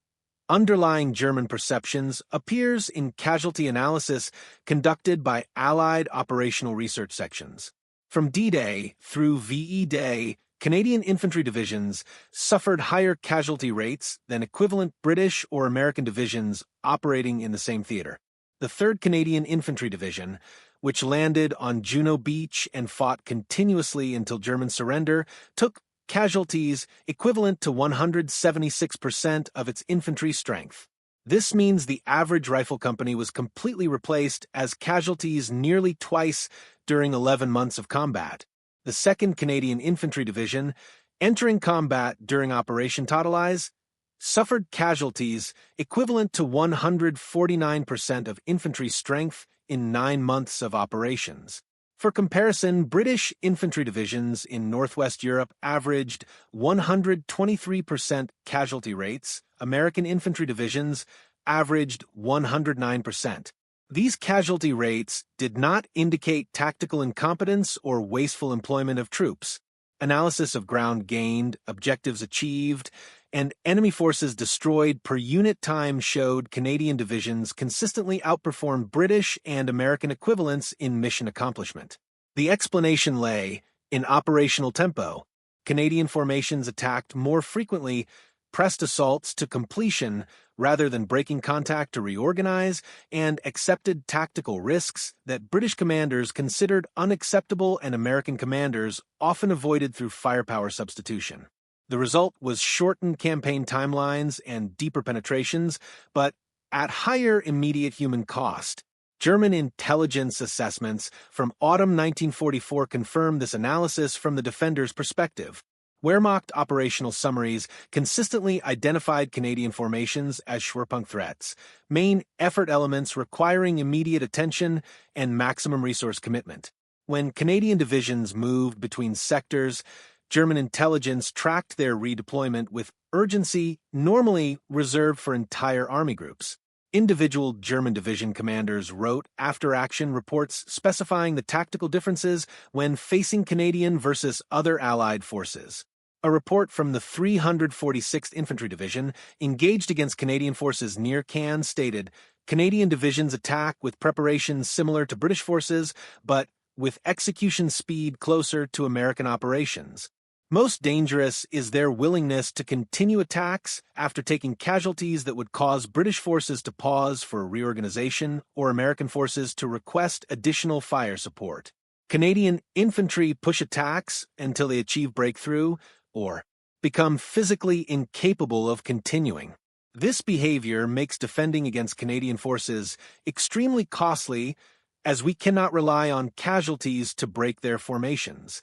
underlying German perceptions appears in casualty analysis conducted by Allied operational research sections. From D-Day through VE Day, Canadian infantry divisions suffered higher casualty rates than equivalent British or American divisions operating in the same theater. The 3rd Canadian Infantry Division, which landed on Juno Beach and fought continuously until German surrender, took casualties equivalent to 176% of its infantry strength. This means the average rifle company was completely replaced as casualties nearly twice during 11 months of combat. The 2nd Canadian Infantry Division, entering combat during Operation Totalize, suffered casualties equivalent to 149% of infantry strength in 9 months of operations. For comparison, British infantry divisions in Northwest Europe averaged 123% casualty rates. American infantry divisions averaged 109%. These casualty rates did not indicate tactical incompetence or wasteful employment of troops. Analysis of ground gained, objectives achieved, and enemy forces destroyed per unit time showed Canadian divisions consistently outperformed British and American equivalents in mission accomplishment. The explanation lay in operational tempo. Canadian formations attacked more frequently, pressed assaults to completion rather than breaking contact to reorganize, and accepted tactical risks that British commanders considered unacceptable and American commanders often avoided through firepower substitution. The result was shortened campaign timelines and deeper penetrations, but at higher immediate human cost. German intelligence assessments from autumn 1944 confirmed this analysis from the defender's perspective. Wehrmacht operational summaries consistently identified Canadian formations as Schwerpunkt threats, main effort elements requiring immediate attention and maximum resource commitment. When Canadian divisions moved between sectors, German intelligence tracked their redeployment with urgency normally reserved for entire army groups. Individual German division commanders wrote after-action reports specifying the tactical differences when facing Canadian versus other Allied forces. A report from the 346th Infantry Division, engaged against Canadian forces near Cannes, stated, Canadian divisions attack with preparations similar to British forces, but with execution speed closer to American operations. Most dangerous is their willingness to continue attacks after taking casualties that would cause British forces to pause for reorganization or American forces to request additional fire support. Canadian infantry push attacks until they achieve breakthrough or become physically incapable of continuing. This behavior makes defending against Canadian forces extremely costly, as we cannot rely on casualties to break their formations.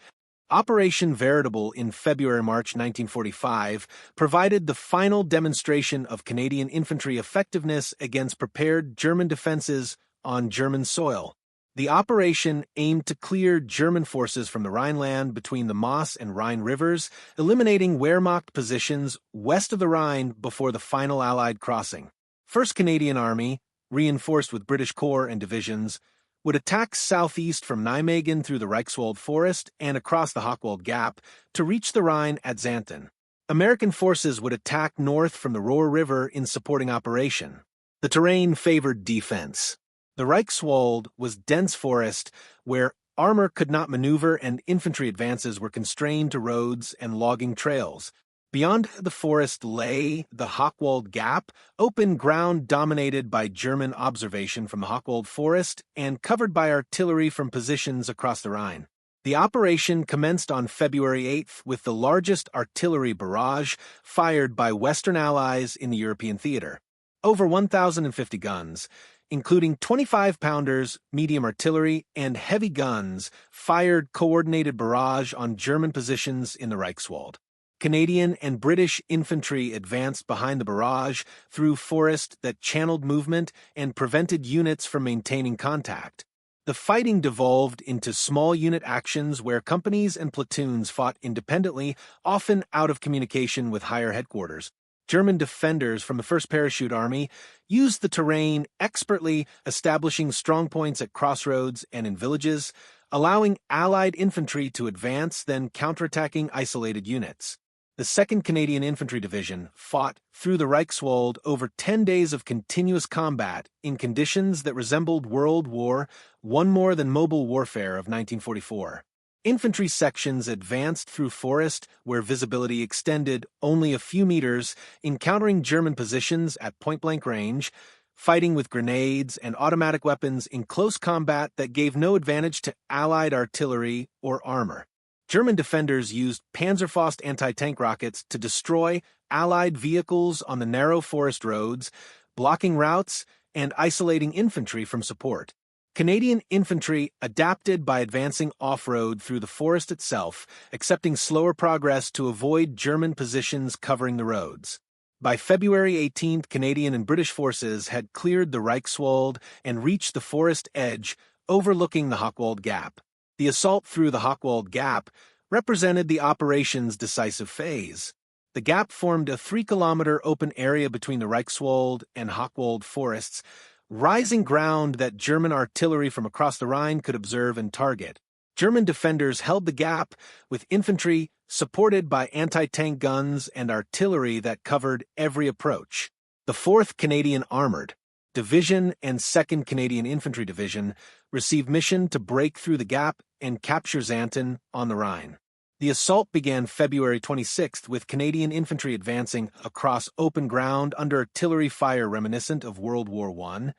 Operation Veritable in February-March 1945 provided the final demonstration of Canadian infantry effectiveness against prepared German defenses on German soil. The operation aimed to clear German forces from the Rhineland between the Maas and Rhine rivers, eliminating Wehrmacht positions west of the Rhine before the final Allied crossing. 1st Canadian Army, reinforced with British Corps and divisions, would attack southeast from Nijmegen through the Reichswald Forest and across the Hochwald Gap to reach the Rhine at Xanten. American forces would attack north from the Rohr River in supporting operation. The terrain favored defense. The Reichswald was dense forest where armor could not maneuver and infantry advances were constrained to roads and logging trails. Beyond the forest lay the Hochwald Gap, open ground dominated by German observation from the Hochwald Forest and covered by artillery from positions across the Rhine. The operation commenced on February 8th with the largest artillery barrage fired by Western allies in the European theater. Over 1,050 guns, including 25-pounders, medium artillery, and heavy guns, fired coordinated barrage on German positions in the Reichswald. Canadian and British infantry advanced behind the barrage through forest that channeled movement and prevented units from maintaining contact. The fighting devolved into small unit actions where companies and platoons fought independently, often out of communication with higher headquarters. German defenders from the 1st Parachute Army used the terrain expertly, establishing strongpoints at crossroads and in villages, allowing Allied infantry to advance, then counterattacking isolated units. The 2nd Canadian Infantry Division fought through the Reichswald over 10 days of continuous combat in conditions that resembled World War I more than mobile warfare of 1944. Infantry sections advanced through forest where visibility extended only a few meters, encountering German positions at point-blank range, fighting with grenades and automatic weapons in close combat that gave no advantage to Allied artillery or armor. German defenders used Panzerfaust anti-tank rockets to destroy Allied vehicles on the narrow forest roads, blocking routes and isolating infantry from support. Canadian infantry adapted by advancing off-road through the forest itself, accepting slower progress to avoid German positions covering the roads. By February 18th, Canadian and British forces had cleared the Reichswald and reached the forest edge, overlooking the Hochwald Gap. The assault through the Hochwald Gap represented the operation's decisive phase. The gap formed a 3-kilometer open area between the Reichswald and Hochwald forests, rising ground that German artillery from across the Rhine could observe and target. German defenders held the gap with infantry supported by anti-tank guns and artillery that covered every approach. The 4th Canadian Armored Division and 2nd Canadian Infantry Division received mission to break through the gap and capture Xanten on the Rhine. The assault began February 26th with Canadian infantry advancing across open ground under artillery fire reminiscent of World War I.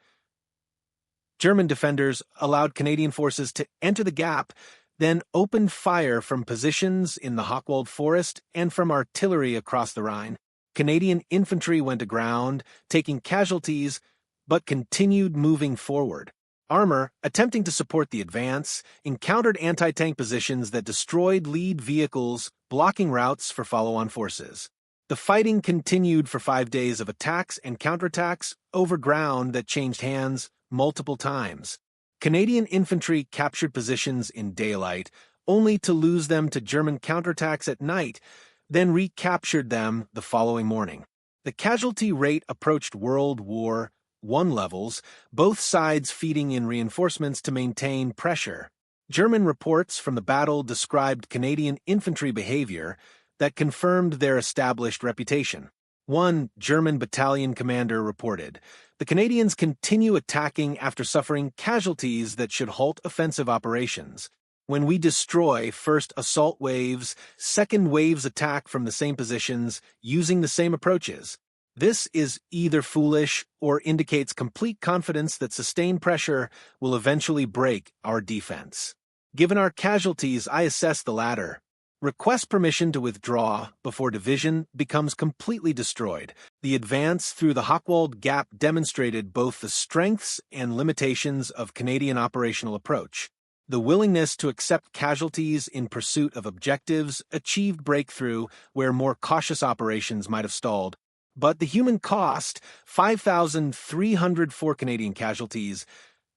German defenders allowed Canadian forces to enter the gap, then opened fire from positions in the Hochwald Forest and from artillery across the Rhine. Canadian infantry went aground, taking casualties, but continued moving forward. Armor, attempting to support the advance, encountered anti-tank positions that destroyed lead vehicles, blocking routes for follow-on forces. The fighting continued for 5 days of attacks and counterattacks over ground that changed hands multiple times. Canadian infantry captured positions in daylight, only to lose them to German counterattacks at night, then recaptured them the following morning. The casualty rate approached World War I levels, both sides feeding in reinforcements to maintain pressure. German reports from the battle described Canadian infantry behavior that confirmed their established reputation. One German battalion commander reported, "The Canadians continue attacking after suffering casualties that should halt offensive operations. When we destroy first assault waves, second waves attack from the same positions, using the same approaches. This is either foolish or indicates complete confidence that sustained pressure will eventually break our defense. Given our casualties, I assess the latter. Request permission to withdraw before division becomes completely destroyed. The advance through the Hochwald Gap demonstrated both the strengths and limitations of Canadian operational approach. The willingness to accept casualties in pursuit of objectives achieved breakthrough where more cautious operations might have stalled. But the human cost, 5,304 Canadian casualties,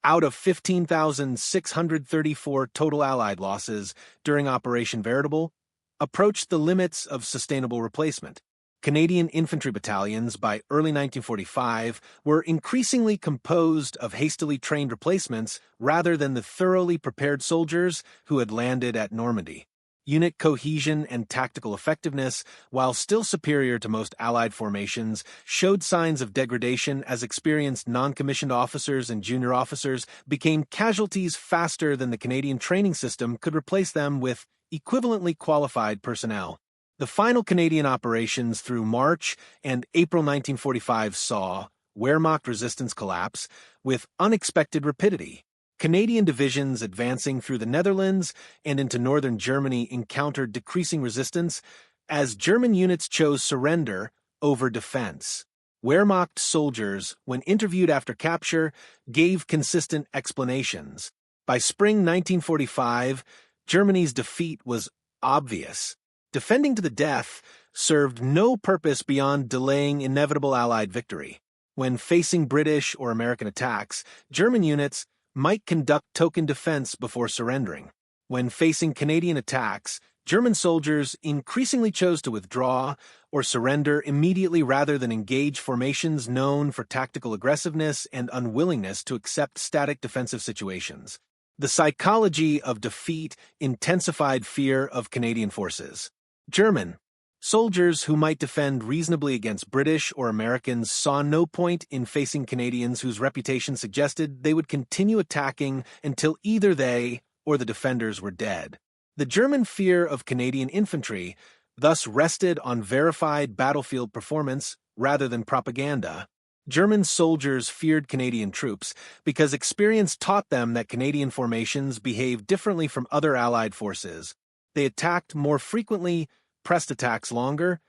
out of 15,634 total Allied losses during Operation Veritable, approached the limits of sustainable replacement. Canadian infantry battalions by early 1945 were increasingly composed of hastily trained replacements rather than the thoroughly prepared soldiers who had landed at Normandy. Unit cohesion and tactical effectiveness, while still superior to most Allied formations, showed signs of degradation as experienced non-commissioned officers and junior officers became casualties faster than the Canadian training system could replace them with equivalently qualified personnel. The final Canadian operations through March and April 1945 saw Wehrmacht resistance collapse with unexpected rapidity. Canadian divisions advancing through the Netherlands and into northern Germany encountered decreasing resistance as German units chose surrender over defense. Wehrmacht soldiers, when interviewed after capture, gave consistent explanations. By spring 1945, Germany's defeat was obvious. Defending to the death served no purpose beyond delaying inevitable Allied victory. When facing British or American attacks, German units might conduct token defense before surrendering. When facing Canadian attacks, German soldiers increasingly chose to withdraw or surrender immediately rather than engage formations known for tactical aggressiveness and unwillingness to accept static defensive situations. The psychology of defeat intensified fear of Canadian forces. German Soldiers who might defend reasonably against British or Americans saw no point in facing Canadians whose reputation suggested they would continue attacking until either they or the defenders were dead. The German fear of Canadian infantry thus rested on verified battlefield performance rather than propaganda. German soldiers feared Canadian troops because experience taught them that Canadian formations behaved differently from other Allied forces. They attacked more frequently, pressed attacks longer,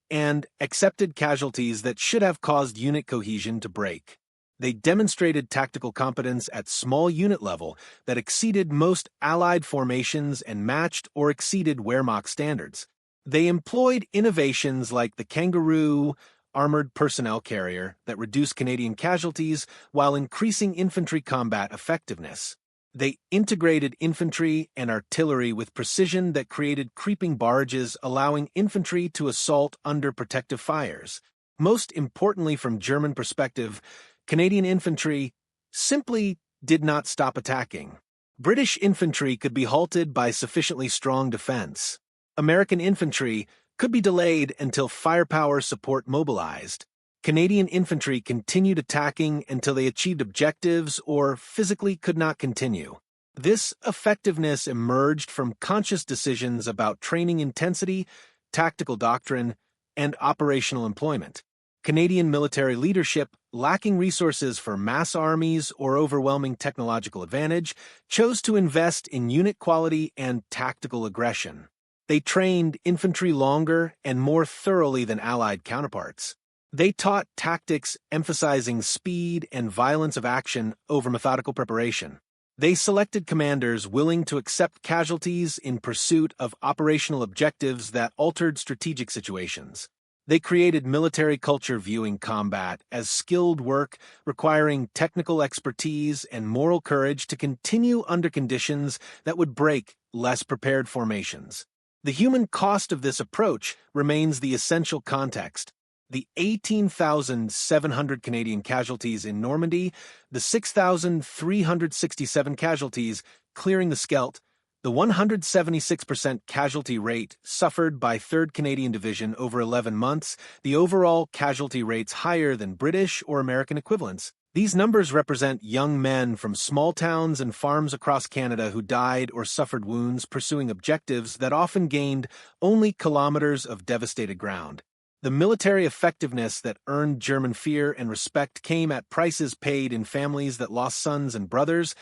and accepted casualties that should have caused unit cohesion to break. They demonstrated tactical competence at small unit level that exceeded most Allied formations and matched or exceeded Wehrmacht standards. They employed innovations like the Kangaroo armored personnel carrier that reduced Canadian casualties while increasing infantry combat effectiveness. They integrated infantry and artillery with precision that created creeping barrages, allowing infantry to assault under protective fires. Most importantly, from German perspective, Canadian infantry simply did not stop attacking. British infantry could be halted by sufficiently strong defense. American infantry could be delayed until firepower support mobilized. Canadian infantry continued attacking until they achieved objectives or physically could not continue. This effectiveness emerged from conscious decisions about training intensity, tactical doctrine, and operational employment. Canadian military leadership, lacking resources for mass armies or overwhelming technological advantage, chose to invest in unit quality and tactical aggression. They trained infantry longer and more thoroughly than Allied counterparts. They taught tactics emphasizing speed and violence of action over methodical preparation. They selected commanders willing to accept casualties in pursuit of operational objectives that altered strategic situations. They created military culture viewing combat as skilled work requiring technical expertise and moral courage to continue under conditions that would break less prepared formations. The human cost of this approach remains the essential context. The 18,700 Canadian casualties in Normandy, the 6,367 casualties clearing the Scheldt, the 176% casualty rate suffered by 3rd Canadian Division over 11 months, the overall casualty rates higher than British or American equivalents. These numbers represent young men from small towns and farms across Canada who died or suffered wounds pursuing objectives that often gained only kilometers of devastated ground. The military effectiveness that earned German fear and respect came at prices paid in families that lost sons and brothers,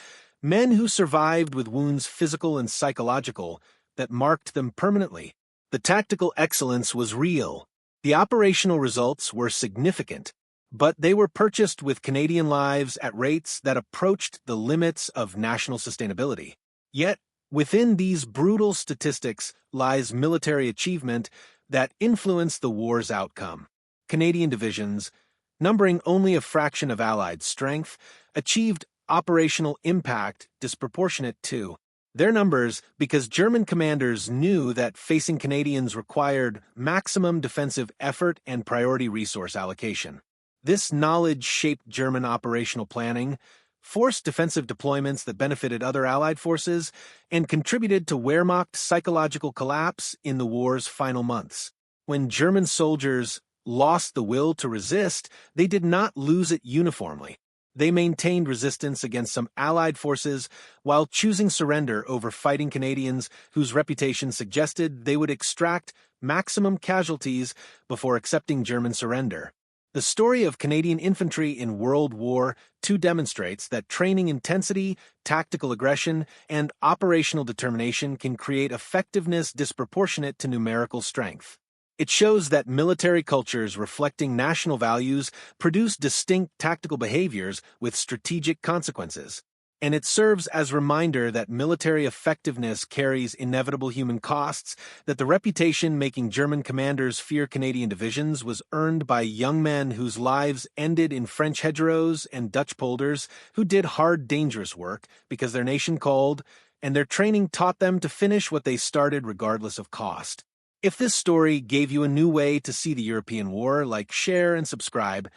men who survived with wounds physical and psychological that marked them permanently. The tactical excellence was real. The operational results were significant, but they were purchased with Canadian lives at rates that approached the limits of national sustainability. Yet, within these brutal statistics lies military achievement that influenced the war's outcome. Canadian divisions, numbering only a fraction of Allied strength, achieved operational impact disproportionate to their numbers because German commanders knew that facing Canadians required maximum defensive effort and priority resource allocation. This knowledge shaped German operational planning, forced defensive deployments that benefited other Allied forces, and contributed to Wehrmacht's psychological collapse in the war's final months. When German soldiers lost the will to resist, they did not lose it uniformly. They maintained resistance against some Allied forces while choosing surrender over fighting Canadians whose reputation suggested they would extract maximum casualties before accepting German surrender. The story of Canadian infantry in World War II demonstrates that training intensity, tactical aggression, and operational determination can create effectiveness disproportionate to numerical strength. It shows that military cultures reflecting national values produce distinct tactical behaviors with strategic consequences. And it serves as a reminder that military effectiveness carries inevitable human costs, that the reputation making German commanders fear Canadian divisions was earned by young men whose lives ended in French hedgerows and Dutch polders who did hard, dangerous work because their nation called, and their training taught them to finish what they started regardless of cost. If this story gave you a new way to see the European War, like, share, and subscribe,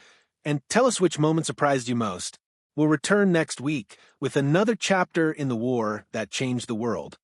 and tell us which moment surprised you most. We'll return next week with another chapter in the war that changed the world.